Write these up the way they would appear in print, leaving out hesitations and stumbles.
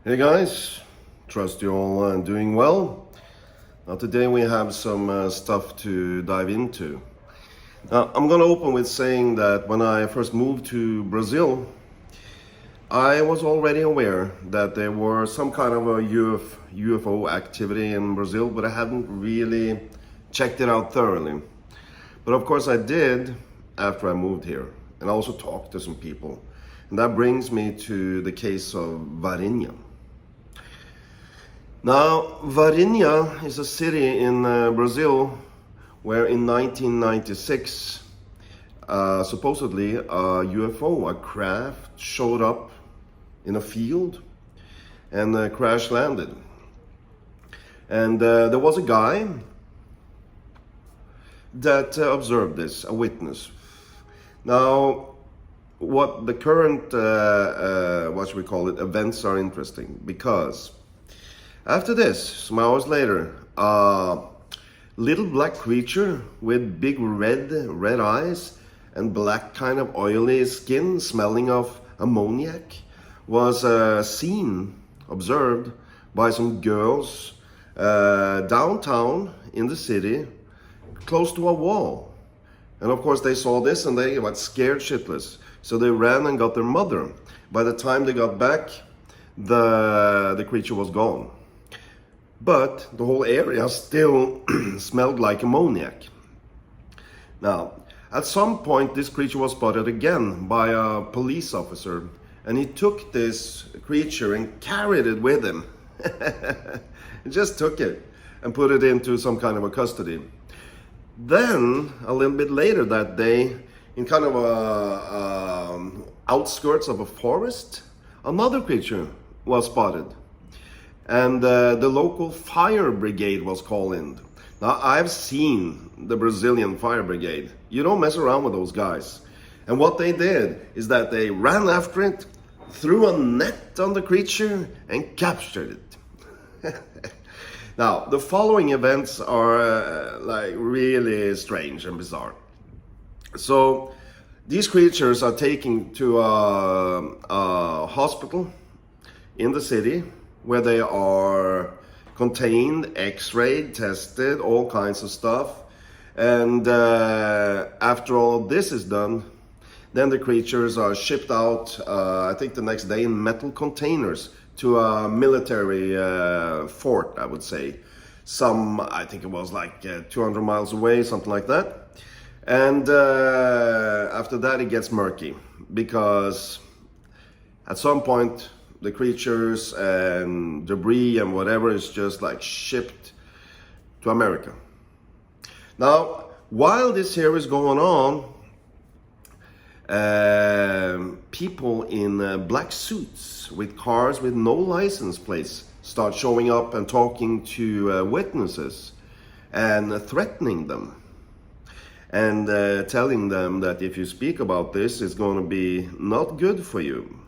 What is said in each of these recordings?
Hey guys, trust you all doing well. Now today we have some stuff to dive into. Now I'm gonna open with saying that when I first moved to Brazil, I was already aware that there were some kind of a UFO activity in Brazil, but I hadn't really checked it out thoroughly. But of course I did after I moved here, and I also talked to some people. And that brings me to the case of Varinha. Now, Varinha is a city in Brazil where in 1996, supposedly a UFO, a craft, showed up in a field and crash landed. And there was a guy that observed this, a witness. Now, what the current, what should we call it, events are interesting because after this, some hours later, a little black creature with big red eyes and black kind of oily skin smelling of ammoniac was observed by some girls downtown in the city close to a wall. And of course they saw this and they got scared shitless. So they ran and got their mother. By the time they got back, the creature was gone. But the whole area still smelled like ammoniac. Now, at some point this creature was spotted again by a police officer, and he took this creature and carried it with him. He just took it and put it into some kind of a custody. Then, a little bit later that day, in kind of outskirts of a forest, another creature was spotted. And the local fire brigade was called in. Now, I've seen the Brazilian fire brigade. You don't mess around with those guys. And what they did is that they ran after it, threw a net on the creature, and captured it. Now, the following events are like really strange and bizarre. So, these creatures are taken to a hospital in the city, where they are contained, x-rayed, tested, all kinds of stuff. And after all this is done, then the creatures are shipped out, I think the next day in metal containers to a military fort, I would say. I think it was like 200 miles away, something like that. And after that it gets murky, because at some point the creatures and debris and whatever is just like shipped to America. Now, while this here is going on, people in black suits with cars with no license plates start showing up and talking to witnesses and threatening them and telling them that if you speak about this, it's going to be not good for you,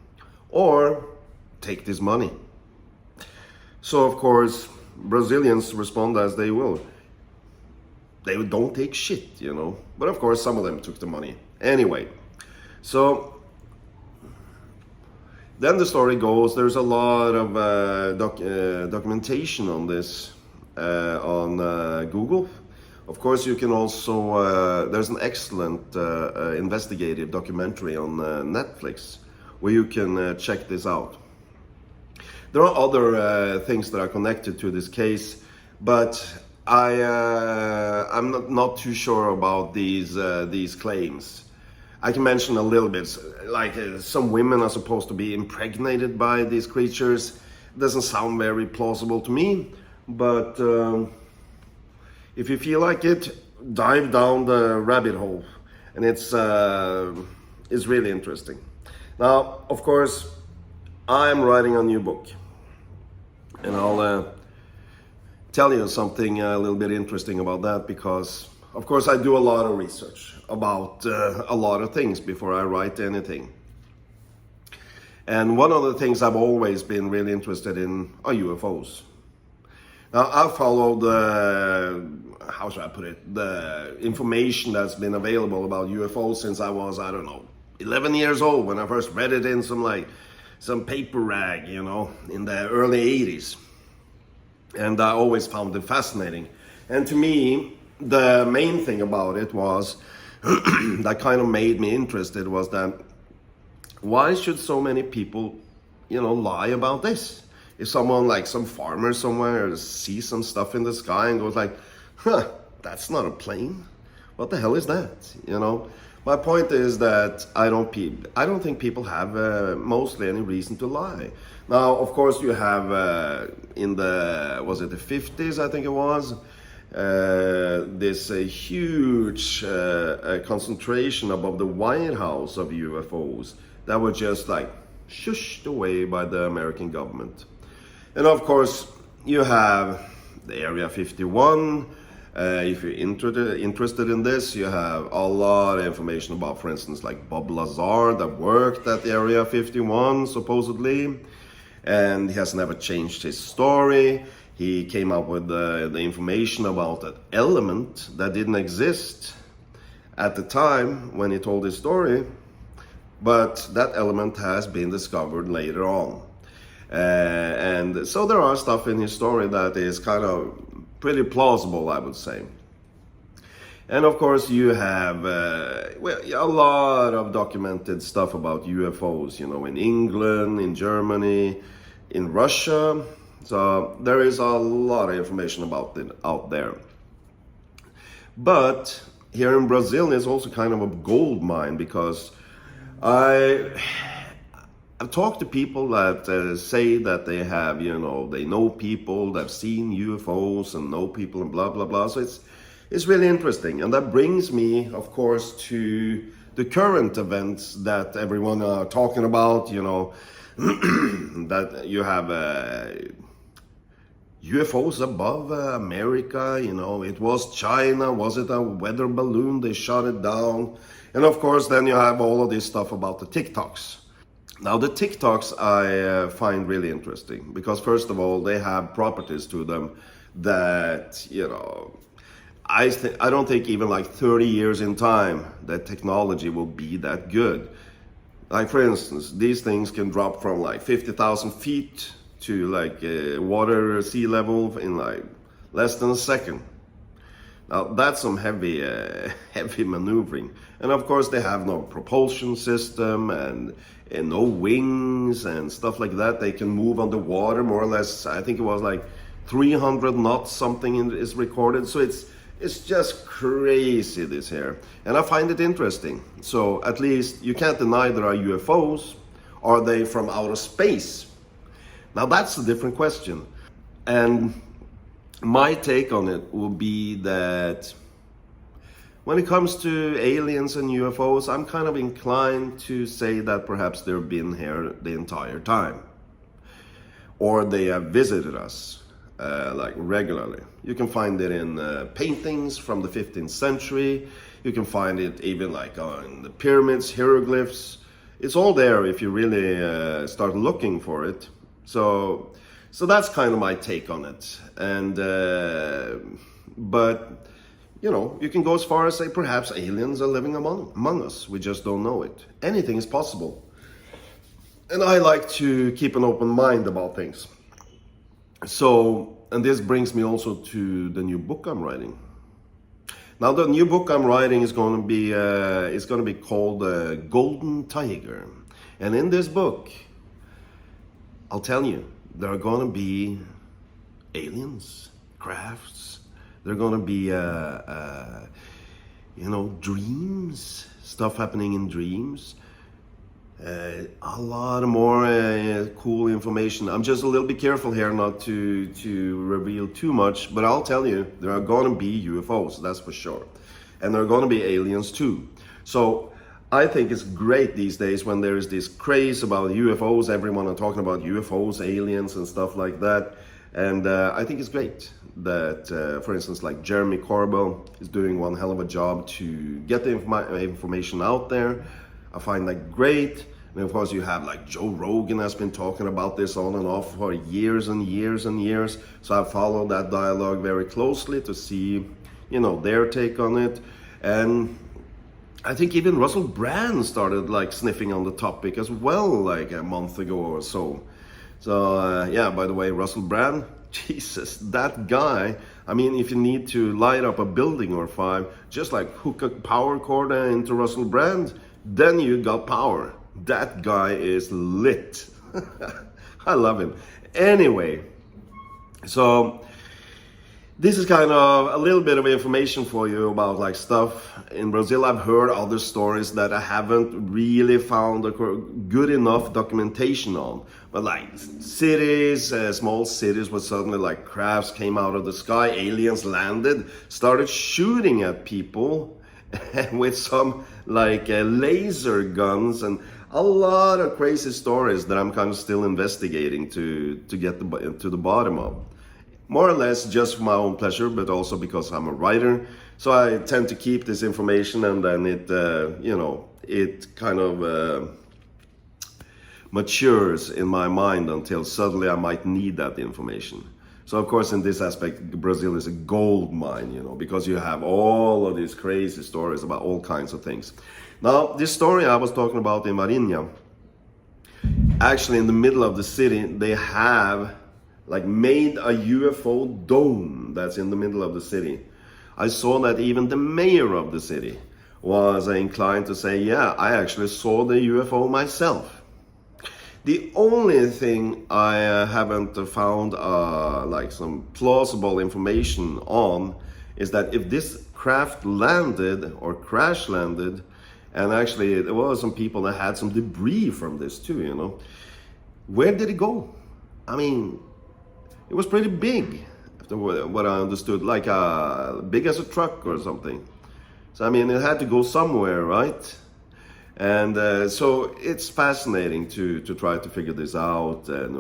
or take this money. So of course Brazilians respond as they will. They don't take shit, you know. But of course some of them took the money. Anyway, so then the story goes, there's a lot of documentation on this on Google. Of course you can also, there's an excellent investigative documentary on Netflix where you can check this out. There are other things that are connected to this case, but I'm not too sure about these claims. I can mention a little bit, like some women are supposed to be impregnated by these creatures. It doesn't sound very plausible to me, but if you feel like it, dive down the rabbit hole, and it's really interesting. Now, of course, I'm writing a new book, and I'll tell you something a little bit interesting about that, because of course I do a lot of research about a lot of things before I write anything. And one of the things I've always been really interested in are UFOs. Now, I followed how should I put it, the information that's been available about UFOs since I was, I don't know, 11 years old when I first read it in some like some paper rag, you know, in the early 80s. And I always found it fascinating. And to me, the main thing about it was that kind of made me interested was that why should so many people, you know, lie about this? If someone, like some farmer somewhere, sees some stuff in the sky and goes like, huh, that's not a plane. What the hell is that? You know, my point is that I don't think people have mostly any reason to lie. Now, of course, you have in the, was it the 50s, I think it was, this huge concentration above the White House of UFOs that were just like shushed away by the American government. And of course, you have the Area 51. If you're interested in this, you have a lot of information about, for instance, like Bob Lazar that worked at Area 51, supposedly. And he has never changed his story. He came up with the information about an element that didn't exist at the time when he told his story. But that element has been discovered later on. And so there are stuff in his story that is kind of pretty plausible, I would say. And of course you have a lot of documented stuff about UFOs, you know, in England, in Germany, in Russia. So there is a lot of information about it out there. But here in Brazil is also kind of a gold mine, because I've talked to people that say that they have, you know, they know people that have seen UFOs and know people and blah, blah, blah. So it's really interesting. And that brings me, of course, to the current events that everyone are talking about, you know, that you have UFOs above America, you know, it was China, was it a weather balloon, they shot it down. And of course, then you have all of this stuff about the TikToks. Now, the TikToks I find really interesting because, first of all, they have properties to them that, you know, I don't think even like 30 years in time that technology will be that good. Like, for instance, these things can drop from like 50,000 feet to like water sea level in like less than a second. Now, that's some heavy maneuvering. And of course, they have no propulsion system and no wings and stuff like that. They can move underwater more or less. I think it was like 300 knots something is recorded. So it's just crazy, this here. And I find it interesting. So at least you can't deny there are UFOs. Are they from outer space? Now that's a different question. And my take on it will be that when it comes to aliens and UFOs, I'm kind of inclined to say that perhaps they've been here the entire time. Or they have visited us, like regularly. You can find it in paintings from the 15th century. You can find it even like in the pyramids, hieroglyphs. It's all there if you really start looking for it. So that's kind of my take on it. And but you know, you can go as far as say perhaps aliens are living among us. We just don't know it. Anything is possible. And I like to keep an open mind about things. So, and this brings me also to the new book I'm writing. Now, the new book I'm writing is going to be called Golden Tiger. And in this book, I'll tell you, there are going to be aliens, crafts. There are going to be, you know, dreams, stuff happening in dreams. A lot more cool information. I'm just a little bit careful here not to reveal too much, but I'll tell you, there are going to be UFOs, that's for sure. And there are going to be aliens too. So I think it's great these days when there is this craze about UFOs. Everyone are talking about UFOs, aliens and stuff like that. And I think it's great that, for instance, like Jeremy Corbell is doing one hell of a job to get the information out there. I find that great. And of course you have like Joe Rogan has been talking about this on and off for years and years and years. So I follow that dialogue very closely to see, you know, their take on it. And I think even Russell Brand started like sniffing on the topic as well, like a month ago or so. So yeah, by the way, Russell Brand, Jesus, that guy. I mean, if you need to light up a building or five, just like hook a power cord into Russell Brand, then you got power. That guy is lit. I love him. Anyway, so this is kind of a little bit of information for you about like stuff in Brazil. I've heard other stories that I haven't really found a good enough documentation on. But like cities, small cities where suddenly like crafts came out of the sky, aliens landed, started shooting at people with some like laser guns, and a lot of crazy stories that I'm kind of still investigating to get to the bottom of. More or less just for my own pleasure, but also because I'm a writer. So I tend to keep this information, and then it, it kind of matures in my mind until suddenly I might need that information. So of course, in this aspect, Brazil is a gold mine, because you have all of these crazy stories about all kinds of things. Now, this story I was talking about in Marinha, actually in the middle of the city, they have like made a UFO dome that's in the middle of the city. I saw that even the mayor of the city was inclined to say, yeah, I actually saw the UFO myself. The only thing I haven't found like some plausible information on is that if this craft landed or crash landed, and actually there were some people that had some debris from this too, where did it go? I mean, it was pretty big, after what I understood, like big as a truck or something. So I mean, it had to go somewhere, right? And so it's fascinating to try to figure this out, and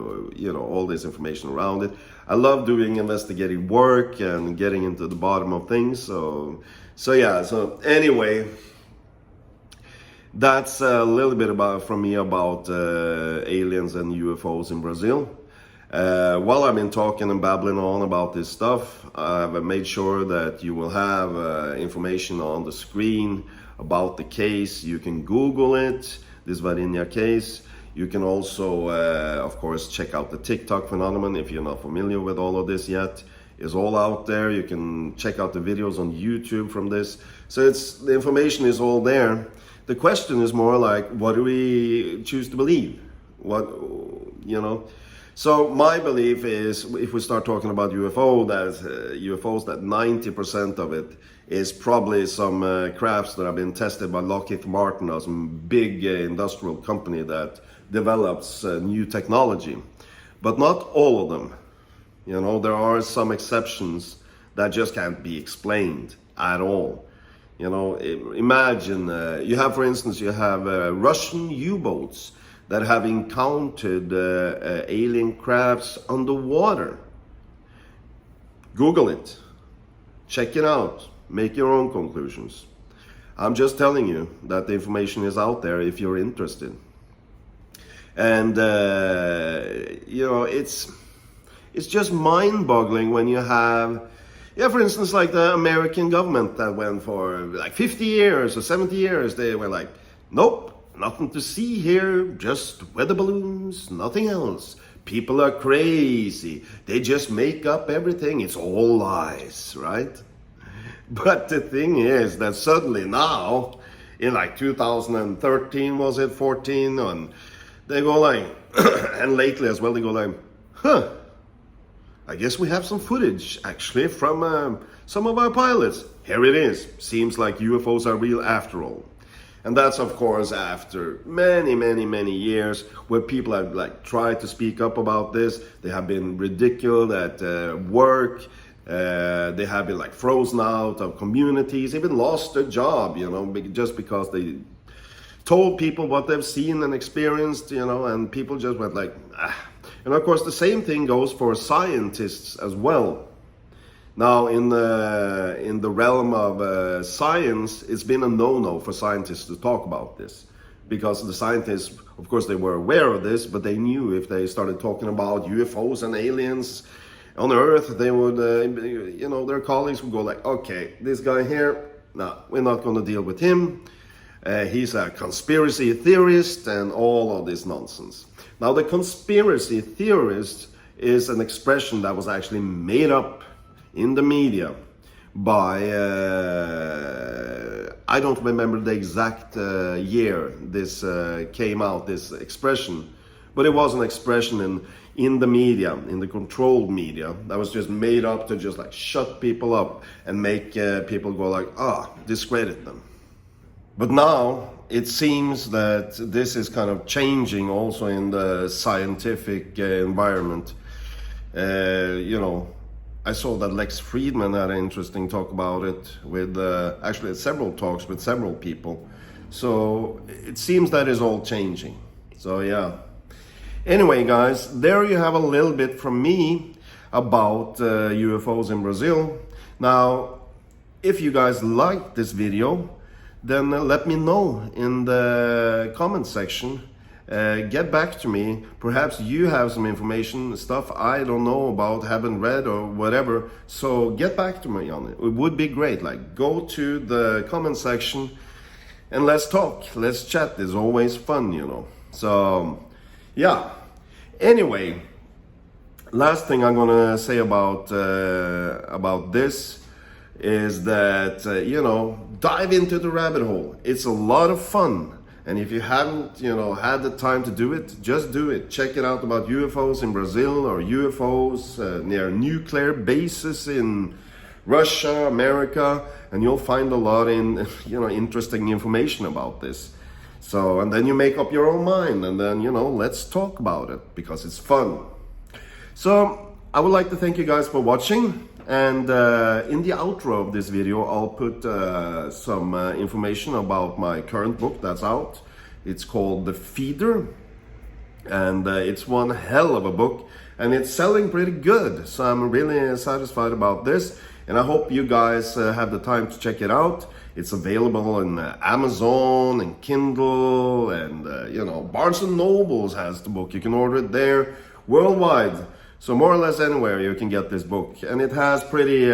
all this information around it. I love doing investigative work and getting into the bottom of things. So yeah. So anyway, that's a little bit from me about aliens and UFOs in Brazil. While I've been talking and babbling on about this stuff, I've made sure that you will have information on the screen about the case. You can Google it, this Varinha case. You can also, of course, check out the TikTok phenomenon if you're not familiar with all of this yet. It's all out there. You can check out the videos on YouTube from this. So the information is all there. The question is more like, what do we choose to believe? So my belief is, if we start talking about UFOs, that 90% of it is probably some crafts that have been tested by Lockheed Martin, or some big industrial company that develops new technology. But not all of them. There are some exceptions that just can't be explained at all. Imagine, for instance, you have Russian U-boats that have encountered alien crafts underwater. Google it, check it out, make your own conclusions. I'm just telling you that the information is out there if you're interested. And it's just mind-boggling when you have, for instance, like the American government that went for like 50 years or 70 years, they were like, nope, nothing to see here, just weather balloons, nothing else. People are crazy. They just make up everything. It's all lies, right? But the thing is that suddenly now, in like 2013, was it 14? And they go like, and lately as well, they go like, I guess we have some footage actually from some of our pilots. Here it is. Seems like UFOs are real after all. And that's, of course, after many, many, many years where people have like tried to speak up about this. They have been ridiculed at work. They have been like frozen out of communities, even lost their job, just because they told people what they've seen and experienced, and people just went like, ah. And of course, the same thing goes for scientists as well. Now, in the realm of science, it's been a no-no for scientists to talk about this, because the scientists, of course, they were aware of this, but they knew if they started talking about UFOs and aliens on Earth, they would, their colleagues would go like, okay, this guy here, no, we're not going to deal with him. He's a conspiracy theorist and all of this nonsense. Now, the conspiracy theorist is an expression that was actually made up in the media by, I don't remember the exact year this came out, this expression, but it was an expression in the media, in the controlled media, that was just made up to just like shut people up and make people go like, discredit them. But now it seems that this is kind of changing also in the scientific environment. I saw that Lex Friedman had an interesting talk about it with actually several talks with several people. So it seems that is all changing. So yeah. Anyway, guys, there you have a little bit from me about UFOs in Brazil. Now, if you guys like this video, then let me know in the comment section. Get back to me. Perhaps you have some information, stuff I don't know about, haven't read or whatever. So get back to me on it. It would be great. Like, go to the comment section and let's talk. Let's chat. It's always fun, you know. So, yeah. Anyway, last thing I'm gonna say about this is that, dive into the rabbit hole. It's a lot of fun. And if you haven't, had the time to do it, just do it. Check it out about UFOs in Brazil or UFOs near nuclear bases in Russia, America, and you'll find a lot in, interesting information about this. So, and then you make up your own mind and then, let's talk about it because it's fun. So, I would like to thank you guys for watching. And in the outro of this video, I'll put some information about my current book that's out. It's called The Feeder, and it's one hell of a book, and it's selling pretty good. So I'm really satisfied about this, and I hope you guys have the time to check it out. It's available in Amazon and Kindle, and Barnes & Nobles has the book. You can order it there worldwide. So more or less anywhere you can get this book. And it has pretty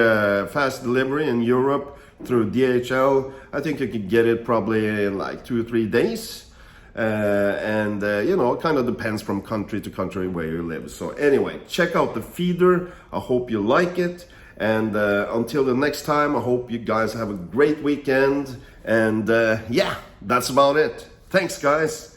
fast delivery in Europe through DHL. I think you could get it probably in like 2 or 3 days. It kind of depends from country to country where you live. So anyway, check out The Feeder. I hope you like it. And until the next time, I hope you guys have a great weekend. And yeah, that's about it. Thanks, guys.